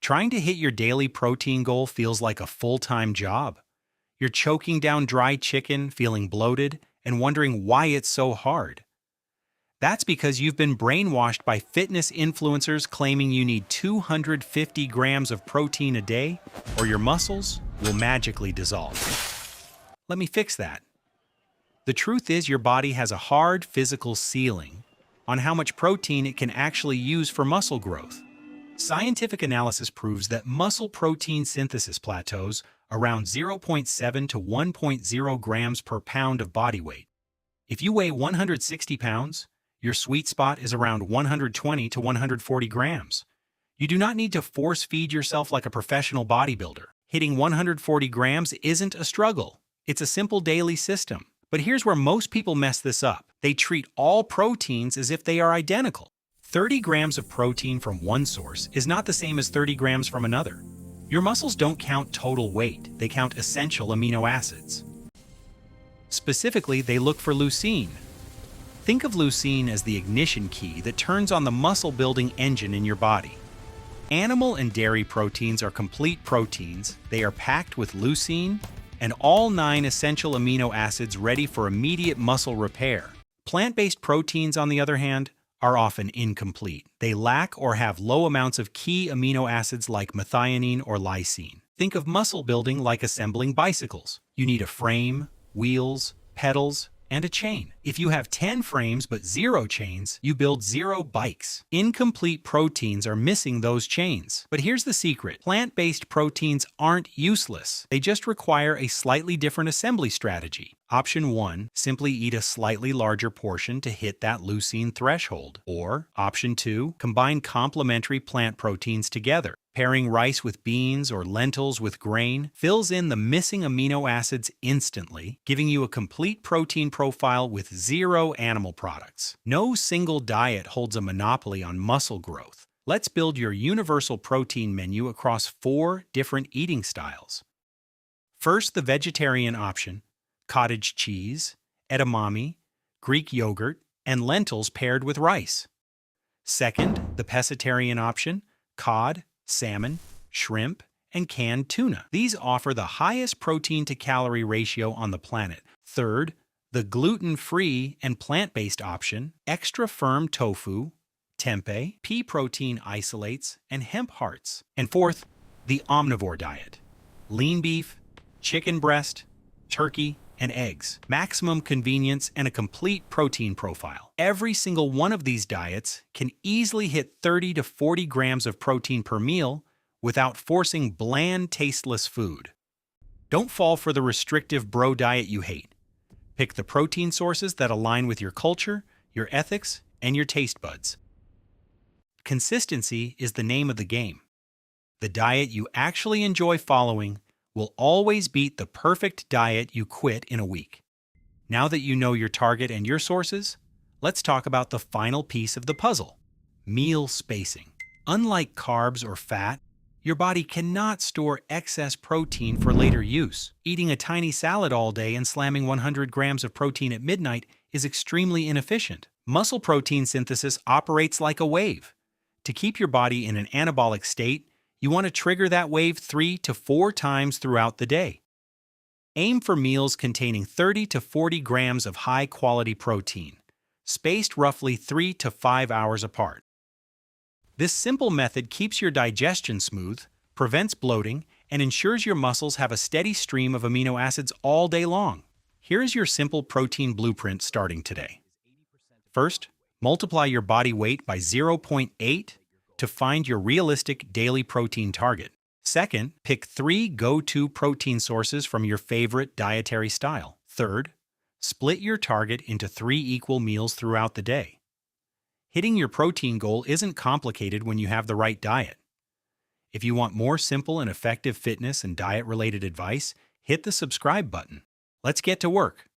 Trying to hit your daily protein goal feels like a full-time job. You're choking down dry chicken, feeling bloated, and wondering why it's so hard. That's because you've been brainwashed by fitness influencers claiming you need 250 grams of protein a day or your muscles will magically dissolve. Let me fix that. The truth is your body has a hard physical ceiling on how much protein it can actually use for muscle growth. Scientific analysis proves that muscle protein synthesis plateaus around 0.7 to 1.0 grams per pound of body weight. If you weigh 160 pounds, your sweet spot is around 120 to 140 grams. You do not need to force feed yourself like a professional bodybuilder. Hitting 140 grams isn't a struggle. It's a simple daily system. But here's where most people mess this up. They treat all proteins as if they are identical. 30 grams of protein from one source is not the same as 30 grams from another. Your muscles don't count total weight, they count essential amino acids. Specifically, they look for leucine. Think of leucine as the ignition key that turns on the muscle-building engine in your body. Animal and dairy proteins are complete proteins. They are packed with leucine and all 9 essential amino acids ready for immediate muscle repair. Plant-based proteins, on the other hand, are often incomplete. They lack or have low amounts of key amino acids like methionine or lysine. Think of muscle building like assembling bicycles. You need a frame, wheels, pedals, and a chain. If you have 10 frames but 0 chains, you build 0 bikes. Incomplete proteins are missing those chains. But here's the secret. Plant-based proteins aren't useless. They just require a slightly different assembly strategy. Option 1, simply eat a slightly larger portion to hit that leucine threshold. Or, Option 2, combine complementary plant proteins together. Pairing rice with beans or lentils with grain fills in the missing amino acids instantly, giving you a complete protein profile with 0 animal products. No single diet holds a monopoly on muscle growth. Let's build your universal protein menu across 4 different eating styles. First, the vegetarian option: cottage cheese, edamame, Greek yogurt, and lentils paired with rice. Second, the pescatarian option: cod, salmon, shrimp, and canned tuna. These offer the highest protein-to-calorie ratio on the planet. Third, the gluten-free and plant-based option: extra firm tofu, tempeh, pea protein isolates, and hemp hearts. And fourth, the omnivore diet: lean beef, chicken breast, turkey, and eggs. Maximum convenience and a complete protein profile. Every single one of these diets can easily hit 30 to 40 grams of protein per meal without forcing bland, tasteless food. Don't fall for the restrictive bro diet you hate. Pick the protein sources that align with your culture, your ethics, and your taste buds. Consistency is the name of the game. The diet you actually enjoy following will always beat the perfect diet you quit in a week. Now that you know your target and your sources, let's talk about the final piece of the puzzle: meal spacing. Unlike carbs or fat, your body cannot store excess protein for later use. Eating a tiny salad all day and slamming 100 grams of protein at midnight is extremely inefficient. Muscle protein synthesis operates like a wave. To keep your body in an anabolic state, you want to trigger that wave 3 to 4 times throughout the day. Aim for meals containing 30 to 40 grams of high-quality protein, spaced roughly 3 to 5 hours apart. This simple method keeps your digestion smooth, prevents bloating, and ensures your muscles have a steady stream of amino acids all day long. Here is your simple protein blueprint starting today. First, multiply your body weight by 0.8 to find your realistic daily protein target. Second, pick 3 go-to protein sources from your favorite dietary style. Third, split your target into 3 equal meals throughout the day. Hitting your protein goal isn't complicated when you have the right diet. If you want more simple and effective fitness and diet-related advice, hit the subscribe button. Let's get to work.